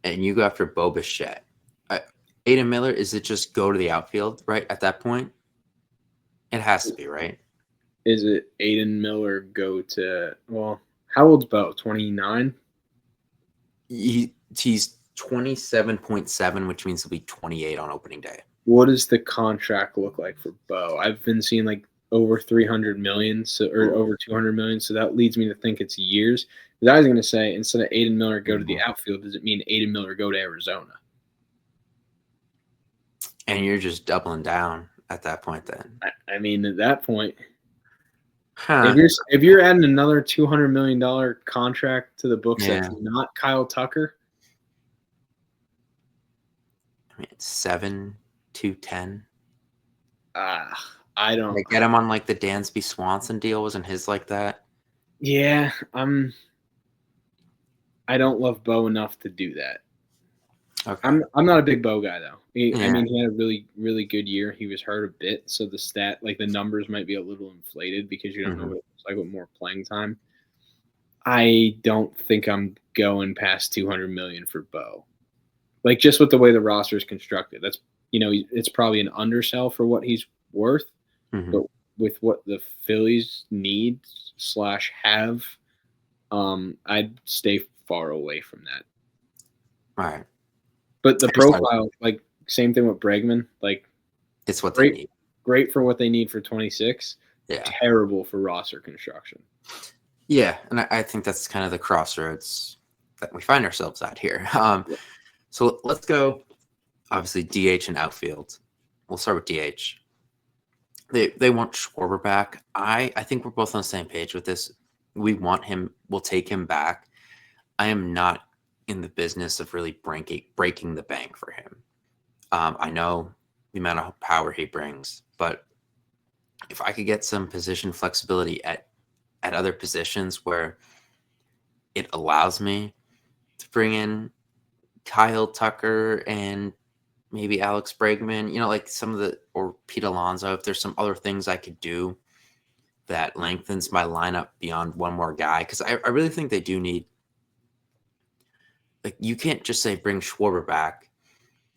and you go after Bo Bichette? Aiden Miller, is it just go to the outfield, right, at that point? It has to be, right? Is it Aiden Miller go to, well, how old's Bo? 29? He's 27.7, which means he'll be 28 on opening day. What does the contract look like for Bo? I've been seeing like over 300 million, or over 200 million, so that leads me to think it's years. Because I was going to say, instead of Aiden Miller go to the outfield, does it mean Aiden Miller go to Arizona? And you're just doubling down at that point then. I mean, at that point, if you're adding another $200 million contract to the books that's not Kyle Tucker, I mean, it's 7 to 10. I don't. They get him on like the Dansby Swanson deal. Wasn't his like that? Yeah, I don't love Bo enough to do that. Okay. I'm not a big Bo guy though. I mean, he had a really, really good year. He was hurt a bit, so the numbers might be a little inflated because you don't know what it looks like with more playing time. I don't think I'm going past 200 million for Bo. Like, just with the way the roster is constructed, that's, it's probably an undersell for what he's worth. But with what the Phillies need / have, I'd stay far away from that. All right. But the profile, like, same thing with Bregman. Like, it's what they need. Great for what they need for 26. Yeah. Terrible for roster construction. Yeah, and I think that's kind of the crossroads that we find ourselves at here. So let's go, obviously, DH and outfield. We'll start with DH. They want Schwarber back. I think we're both on the same page with this. We want him. We'll take him back. I am not in the business of really breaking the bank for him. I know the amount of power he brings, but if I could get some position flexibility at other positions where it allows me to bring in Kyle Tucker and maybe Alex Bregman, like or Pete Alonso, if there's some other things I could do that lengthens my lineup beyond one more guy. Because I really think they do need, like, you can't just say bring Schwarber back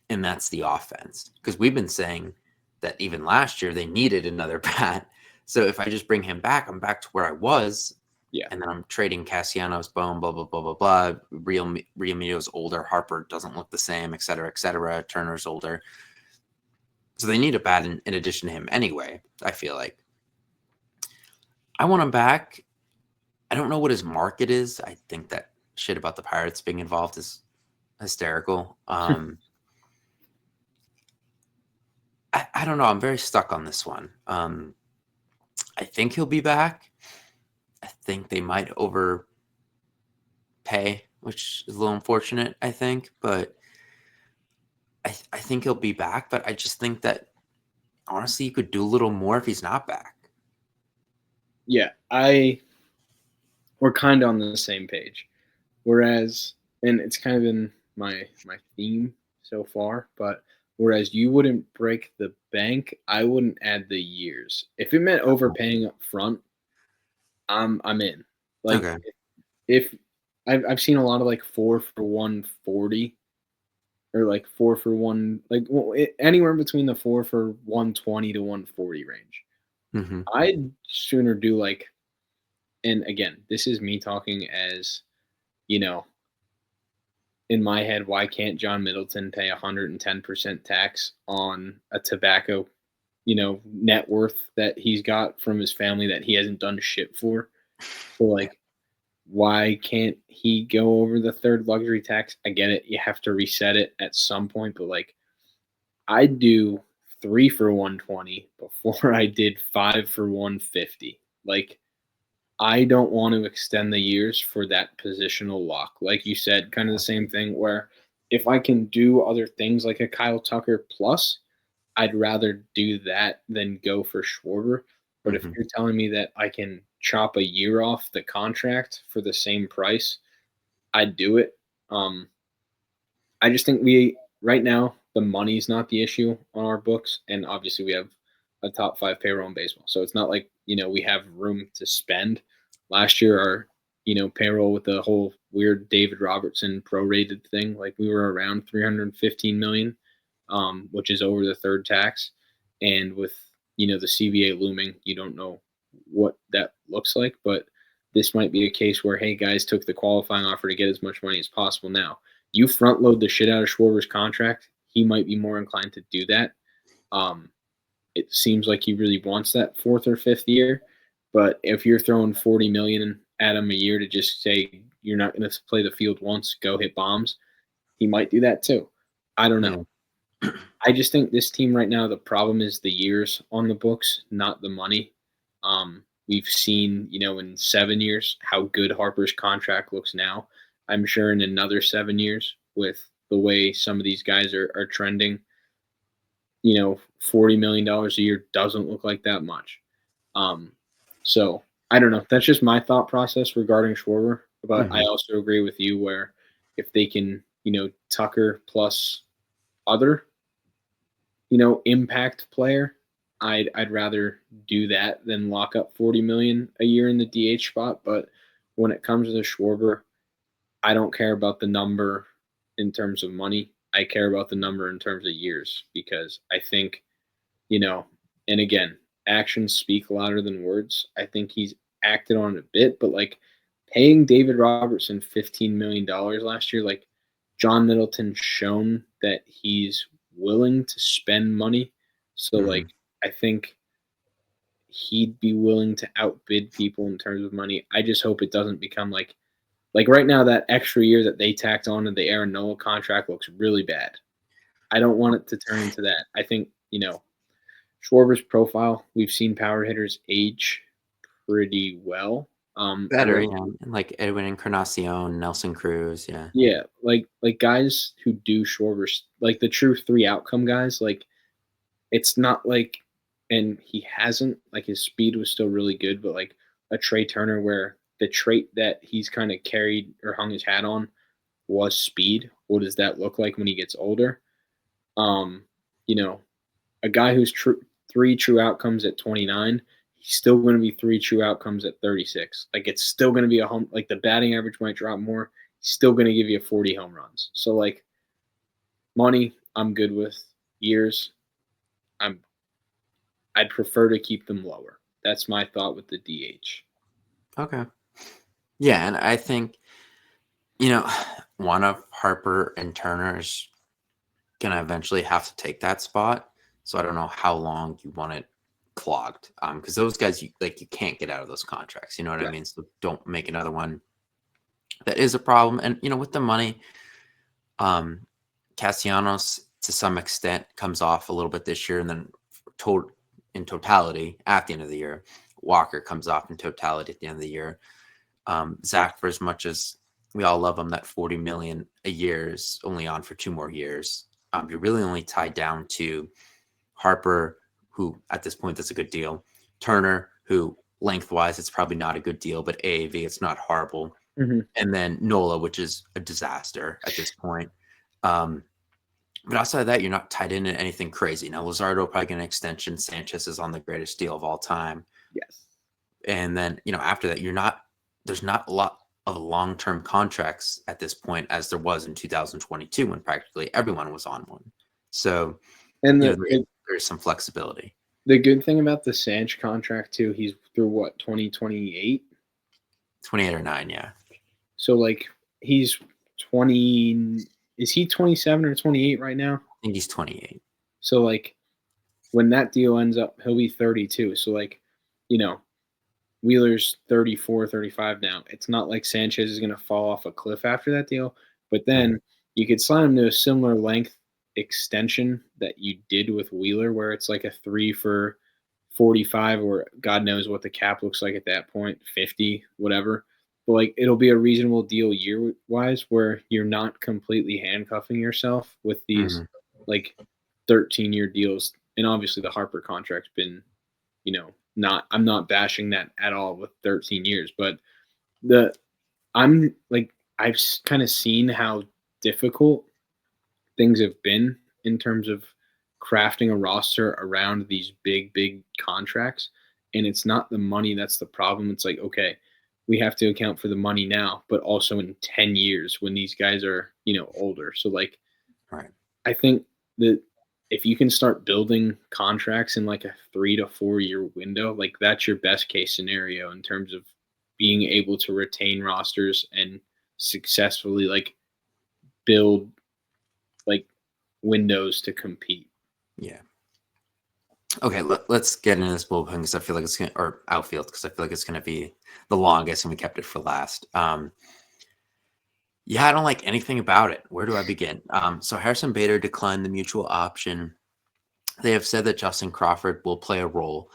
and that's the offense. Because we've been saying that even last year they needed another bat. So if I just bring him back, I'm back to where I was. Yeah. And then I'm trading Castellanos, Bone, blah, blah, blah, blah, blah. Realmuto's older. Harper doesn't look the same, et cetera, et cetera. Turner's older. So they need a bat in addition to him anyway, I feel like. I want him back. I don't know what his market is. I think that shit about the Pirates being involved is hysterical. I don't know. I'm very stuck on this one. I think he'll be back. I think they might overpay, which is a little unfortunate, I think. But I think he'll be back. But I just think that, honestly, you could do a little more if he's not back. Yeah, we're kind of on the same page. Whereas, and it's kind of been my theme so far, but whereas you wouldn't break the bank, I wouldn't add the years. If it meant overpaying up front, I'm in. Like, Okay. if I've seen a lot of like 4 for 140 or like 4 for 1, like anywhere between the 4 for 120 to 140 range. I'd sooner do like, and again, this is me talking as, in my head, why can't John Middleton pay 110% tax on a tobacco, net worth that he's got from his family that he hasn't done shit for? So, like, why can't he go over the third luxury tax? I get it. You have to reset it at some point, but like, I'd do 3 for 120 before I did 5 for 150. Like, I don't want to extend the years for that positional lock. Like you said, kind of the same thing where if I can do other things like a Kyle Tucker plus, I'd rather do that than go for Schwarber. But if you're telling me that I can chop a year off the contract for the same price, I'd do it. I just think right now, the money's not the issue on our books, and obviously we have a top 5 payroll in baseball. So it's not like, we have room to spend. Last year, our, payroll with the whole weird David Robertson prorated thing, like we were around 315 million, which is over the third tax. And with, the CBA looming, you don't know what that looks like, but this might be a case where, hey, guys took the qualifying offer to get as much money as possible now. You front load the shit out of Schwarber's contract, he might be more inclined to do that. It seems like he really wants that 4th or 5th year, but if you're throwing 40 million at him a year to just say you're not going to play the field once, go hit bombs, he might do that too. I don't know. Yeah. I just think this team right now, the problem is the years on the books, not the money. We've seen, in 7 years how good Harper's contract looks now. I'm sure in another 7 years, with the way some of these guys are trending, $40 million a year doesn't look like that much. So I don't know. That's just my thought process regarding Schwarber. But I also agree with you where if they can, Tucker plus other, impact player, I'd rather do that than lock up 40 million a year in the DH spot. But when it comes to the Schwarber, I don't care about the number in terms of money. I care about the number in terms of years, because I think, and again, actions speak louder than words. I think he's acted on it a bit, but like paying David Robertson $15 million last year, like John Middleton's shown that he's willing to spend money. So like, I think he'd be willing to outbid people in terms of money. I just hope it doesn't become like right now, that extra year that they tacked on to the Aaron Nola contract looks really bad. I don't want it to turn into that. I think, Schwarber's profile, we've seen power hitters age pretty well. Better, yeah. Like Edwin Encarnacion, Nelson Cruz, yeah. Yeah, like guys who do Schwarber's, like the true 3 outcome guys, like it's not like, and he hasn't, like his speed was still really good, but like a Trey Turner where the trait that he's kind of carried or hung his hat on was speed. What does that look like when he gets older? A guy who's 3 true outcomes at 29, he's still going to be 3 true outcomes at 36. Like it's still going to be a home, like the batting average might drop more. He's still going to give you 40 home runs. So like money, I'm good with. Years, I'd prefer to keep them lower. That's my thought with the DH. Okay. Yeah, and I think, one of Harper and Turner's going to eventually have to take that spot. So I don't know how long you want it clogged. Because those guys, you can't get out of those contracts. You know what I mean? So don't make another one. That is a problem. And, with the money, Castellanos, to some extent, comes off a little bit this year. And then in totality, at the end of the year, Walker comes off in totality at the end of the year. Zach, for as much as we all love him, that 40 million a year is only on for 2 more years. You're really only tied down to Harper, who at this point that's a good deal. Turner, who lengthwise it's probably not a good deal, but AAV it's not horrible. And then Nola, which is a disaster at this point. But outside of that, you're not tied into anything crazy. Now, Luzardo probably get an extension. Sanchez is on the greatest deal of all time. Yes. And then, after that, there's not a lot of long-term contracts at this point as there was in 2022 when practically everyone was on one. So, and there's some flexibility. The good thing about the Sanch contract too, he's through what, 2028? 28 or 9, yeah. So like he's 20. Is he 27 or 28 right now? I think he's 28. So like when that deal ends up, he'll be 32. So like, Wheeler's 34, 35 now. It's not like Sanchez is going to fall off a cliff after that deal. But then you could sign him to a similar length extension that you did with Wheeler, where it's like a 3 for 45, or God knows what the cap looks like at that point, 50, whatever. But like it'll be a reasonable deal year-wise where you're not completely handcuffing yourself with these like 13-year deals. And obviously the Harper contract's been, I'm not bashing that at all with 13 years, but I've kind of seen how difficult things have been in terms of crafting a roster around these big contracts. And it's not the money that's the problem. It's like, okay, we have to account for the money now, but also in 10 years when these guys are, older. So like, Right. I think that if you can start building contracts in like a 3 to 4 year window, like that's your best case scenario in terms of being able to retain rosters and successfully like build like windows to compete. Yeah. Okay, let's get into this bullpen because I feel like it's or outfield because I feel like it's gonna be the longest, and we kept it for last. Yeah, I don't like anything about it. Where do I begin? So Harrison Bader declined the mutual option. They have said that Justin Crawford will play a role.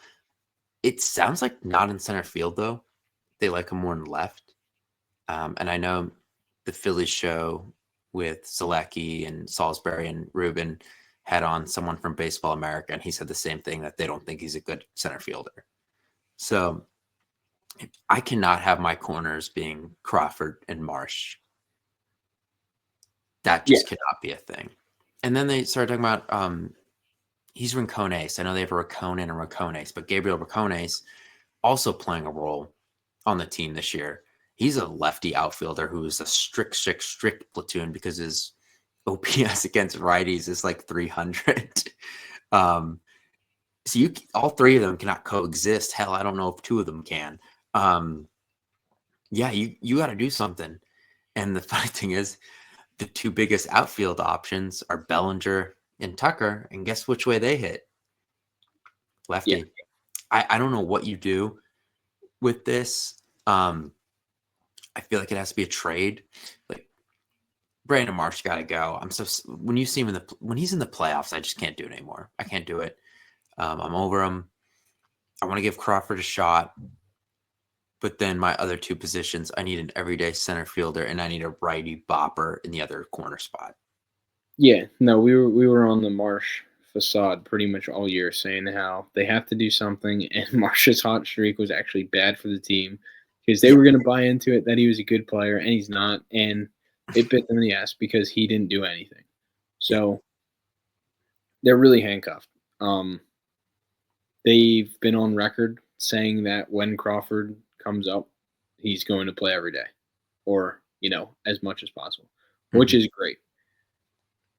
It sounds like not in center field though. They like him more in left. And I know the Phillies show with Selecki and Salisbury and Rubin had on someone from Baseball America, and he said the same thing, that they don't think he's a good center fielder. So I cannot have my corners being Crawford and Marsh. That just cannot be a thing. And then they started talking about he's Rincones. I know they have a Rinconen and Rincones, but Gabriel Rincones also playing a role on the team this year. He's a lefty outfielder who is a strict platoon because his OPS against righties is like 300. So all three of them cannot coexist. Hell, I don't know if two of them can. Yeah, you got to do something. And the funny thing is, the two biggest outfield options are Bellinger and Tucker, and guess which way they hit? Lefty. Yeah. I don't know what you do with this. I feel like it has to be a trade. Like Brandon Marsh got to go. When you see him when he's in the playoffs, I just can't do it anymore. I can't do it. I'm over him. I want to give Crawford a shot, but then my other two positions, I need an everyday center fielder and I need a righty bopper in the other corner spot. Yeah, no, we were on the Marsh facade pretty much all year saying how they have to do something, and Marsh's hot streak was actually bad for the team because they were going to buy into it that he was a good player, and he's not, and it bit them in the ass because he didn't do anything. So they're really handcuffed. They've been on record saying that when Crawford comes up, he's going to play every day or, as much as possible, which is great.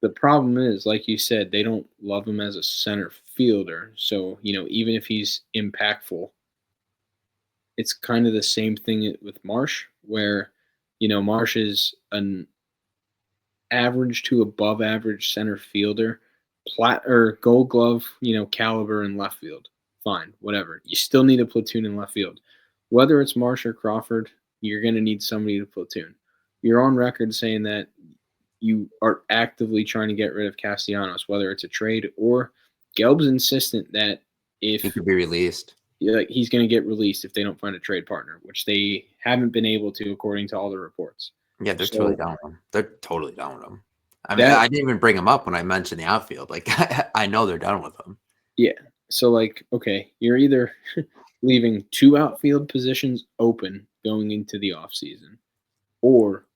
The problem is, like you said, they don't love him as a center fielder. So, even if he's impactful, it's kind of the same thing with Marsh, where, Marsh is an average to above average center fielder, gold glove, caliber in left field. Fine, whatever. You still need a platoon in left field. Whether it's Marsh or Crawford, you're going to need somebody to platoon. You're on record saying that you are actively trying to get rid of Castellanos, whether it's a trade or Gelb's insistent that if he could be released, he's going to get released if they don't find a trade partner, which they haven't been able to, according to all the reports. Yeah, they're totally down with him. They're totally down with him. I mean, I didn't even bring him up when I mentioned the outfield. Like, I know they're done with him. Yeah. So, okay, you're either leaving two outfield positions open going into the offseason, or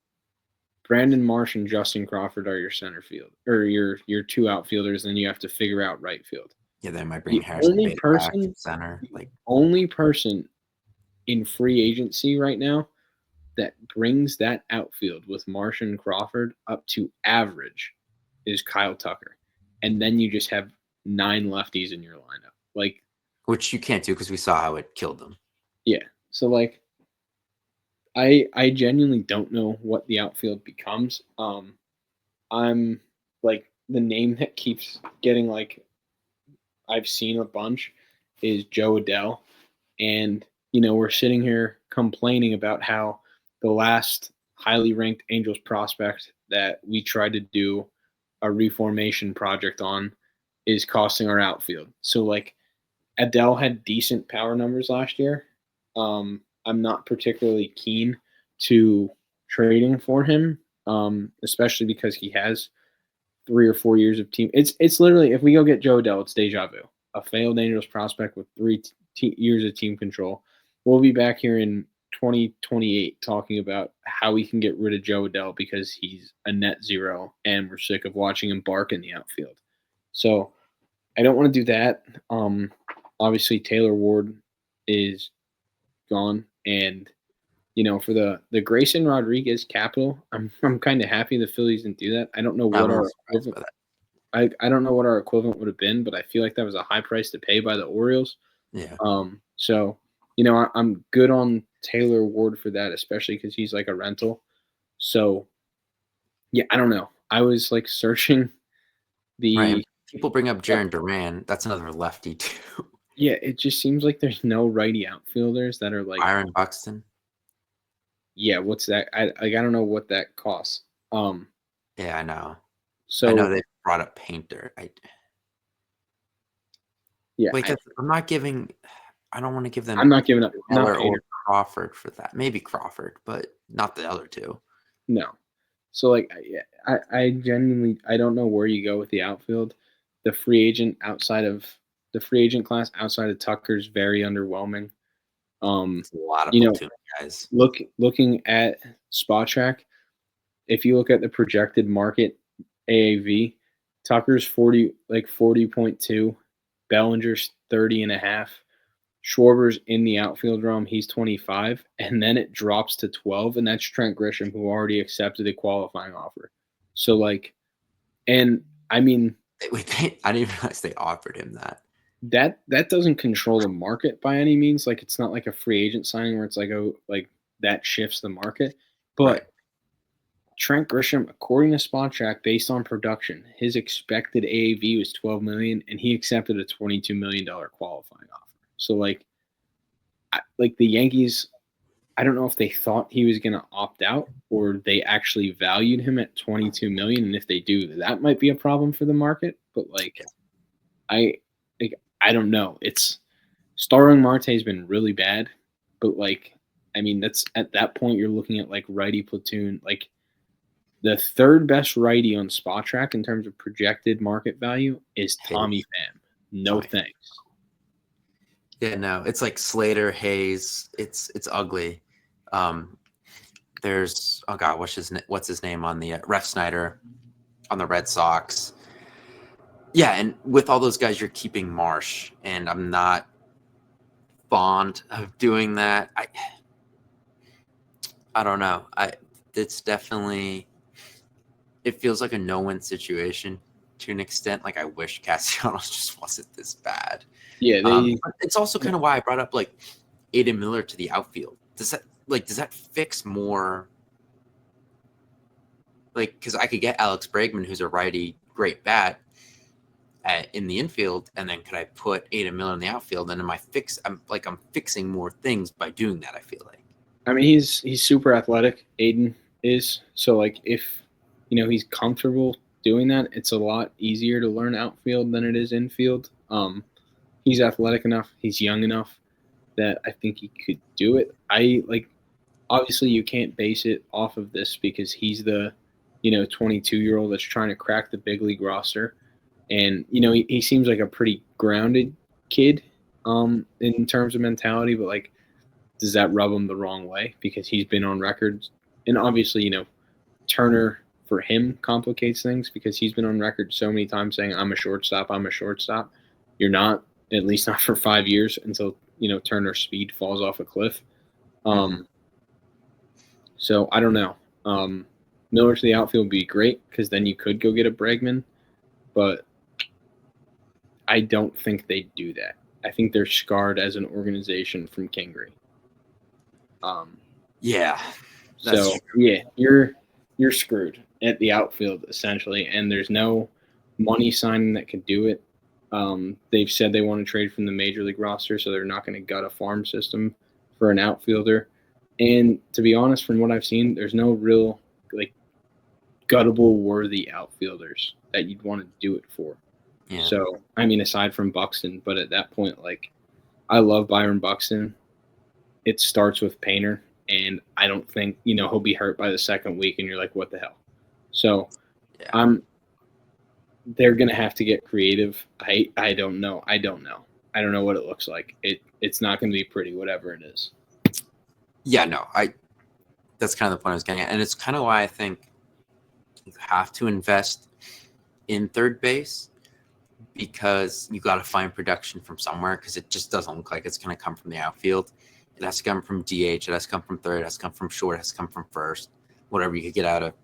Brandon Marsh and Justin Crawford are your center field, or your two outfielders, and you have to figure out right field. Yeah, they might bring Harrison Bader back to center. Only person in free agency right now that brings that outfield with Marsh and Crawford up to average is Kyle Tucker. And then you just have 9 lefties in your lineup. Which you can't do because we saw how it killed them. Yeah. So I genuinely don't know what the outfield becomes. I'm the name that keeps getting I've seen a bunch is Joe Adell. And, we're sitting here complaining about how the last highly ranked Angels prospect that we tried to do a reformation project on is costing our outfield. So Adell had decent power numbers last year. I'm not particularly keen to trading for him, especially because he has 3 or 4 years of team. It's literally, if we go get Joe Adell, it's deja vu. A failed Angels prospect with 3 years of team control. We'll be back here in 2028 talking about how we can get rid of Joe Adele because he's a net zero and we're sick of watching him bark in the outfield. So I don't want to do that. Obviously Taylor Ward is gone, and for the Grayson Rodriguez capital, I'm kind of happy the Phillies didn't do that. I don't know what I'm our surprised by that. I don't know what our equivalent would have been, but I feel like that was a high price to pay by the Orioles. Yeah. So I'm good on Taylor Ward for that, especially because he's like a rental. So yeah, I don't know. I was like searching Right. the People bring up Jaron Duran. That's another lefty too. yeah. It just seems like there's no righty outfielders that are like Byron Buxton. yeah. What's that? I don't know what that costs. Yeah, I know. So I know they brought up Painter. yeah, Wait, I'm not giving. I don't want to give them. I'm not giving up. Not Miller or Painter. Crawford for that. Maybe Crawford, but not the other two. No. So like I genuinely I don't know where you go with the outfield. The free agent class outside of Tucker's very underwhelming. It's a lot of You know, platoon guys. looking at Spot Track, if you look at the projected market AAV, Tucker's 40.2, Bellinger's 30.5, Schwarber's in the outfield realm, he's 25, and then it drops to 12, and that's Trent Grisham, who already accepted a qualifying offer. So like, and I mean Wait, I didn't even realize they offered him that. that doesn't control the market by any means. Like it's not like a free agent signing where it's like that shifts the market. But Right. Trent Grisham, according to Spot Track, based on production, his expected AAV was $12 million, and he accepted a $22 million qualifying offer. So like the Yankees, I don't know if they thought he was going to opt out or they actually valued him at $22 million, and if they do, that might be a problem for the market. But like, I don't know. It's Starling Marte has been really bad, but like, I mean, that's at that point you're looking at like righty platoon, like the third best righty on Spot Track in terms of projected market value is Tommy Pham. No thanks. Yeah, no, it's like Slater, Hayes. It's ugly. There's what's his name on the Ref Snyder on the Red Sox. Yeah, and with all those guys, you're keeping Marsh, and I'm not fond of doing that. I don't know. It's definitely, it feels like a no-win situation to an extent. Like I wish Castellanos just wasn't this bad. Yeah, but it's also kind of why I brought up like Aiden Miller to the outfield. Does that fix more? Like, because I could get Alex Bregman, who's a righty, great bat, in the infield, and then could I put Aiden Miller in the outfield? And I'm fixing more things by doing that. I feel like. I mean, he's super athletic. Aiden is, so like if he's comfortable doing that, it's a lot easier to learn outfield than it is infield. He's athletic enough. He's young enough that I think he could do it. Obviously you can't base it off of this because he's the 22-year-old that's trying to crack the big league roster, and he seems like a pretty grounded kid in terms of mentality, but like, does that rub him the wrong way because he's been on record? And obviously Turner for him complicates things because he's been on record so many times saying I'm a shortstop. You're not, at least not for 5 years, until Turner's speed falls off a cliff. So I don't know. Miller to the outfield would be great because then you could go get a Bregman, but I don't think they do that. I think they're scarred as an organization from Kingery. Yeah. So yeah, you're screwed at the outfield essentially, and there's no money signing that could do it. They've said they want to trade from the major league roster, so they're not going to gut a farm system for an outfielder. And to be honest, from what I've seen, there's no real like guttable worthy outfielders that you'd want to do it for. Yeah. So I mean, aside from Buxton, but at that point, like, I love Byron Buxton. It starts with Painter, and I don't think he'll be hurt by the second week, and you're like, what the hell? So yeah. They're gonna have to get creative. I don't know. I don't know what it looks like. It's not gonna be pretty, whatever it is. Yeah, no, that's kind of the point I was getting at. And it's kind of why I think you have to invest in third base, because you got to find production from somewhere, because it just doesn't look like it's going to come from the outfield. It has to come from DH. It has to come from third. It has to come from short. It has to come from first. Whatever you could get out of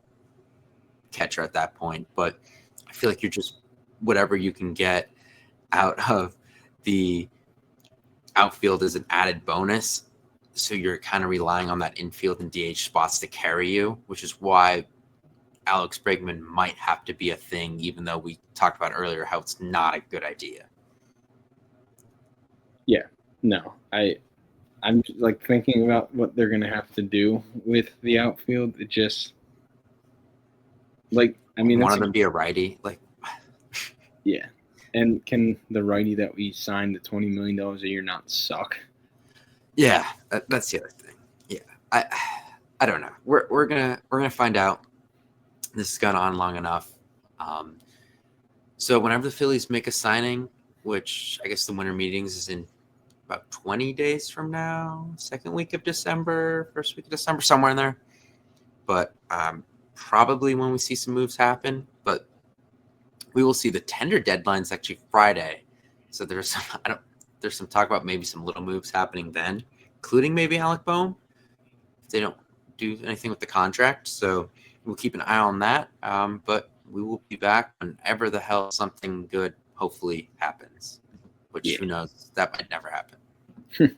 catcher at that point. But I feel like you're just whatever you can get out of the outfield is an added bonus. So you're kind of relying on that infield and DH spots to carry you, which is why Alex Bregman might have to be a thing, even though we talked about earlier how it's not a good idea. Yeah, no, I'm like thinking about what they're gonna have to do with the outfield. It just like I mean, One that's of them be a righty, like yeah. And can the righty that we signed the $20 million a year not suck? yeah, that's the other thing. Yeah, I don't know. We're gonna find out. This has gone on long enough. So whenever the Phillies make a signing, which I guess the winter meetings is in about 20 days from now, second week of December, first week of December, somewhere in there. But probably when we see some moves happen. But we will see the tender deadline's actually Friday. So there's some talk about maybe some little moves happening then, including maybe Alec Bohm, if they don't do anything with the contract. So we'll keep an eye on that. But we will be back whenever the hell something good hopefully happens, which who knows, that might never happen.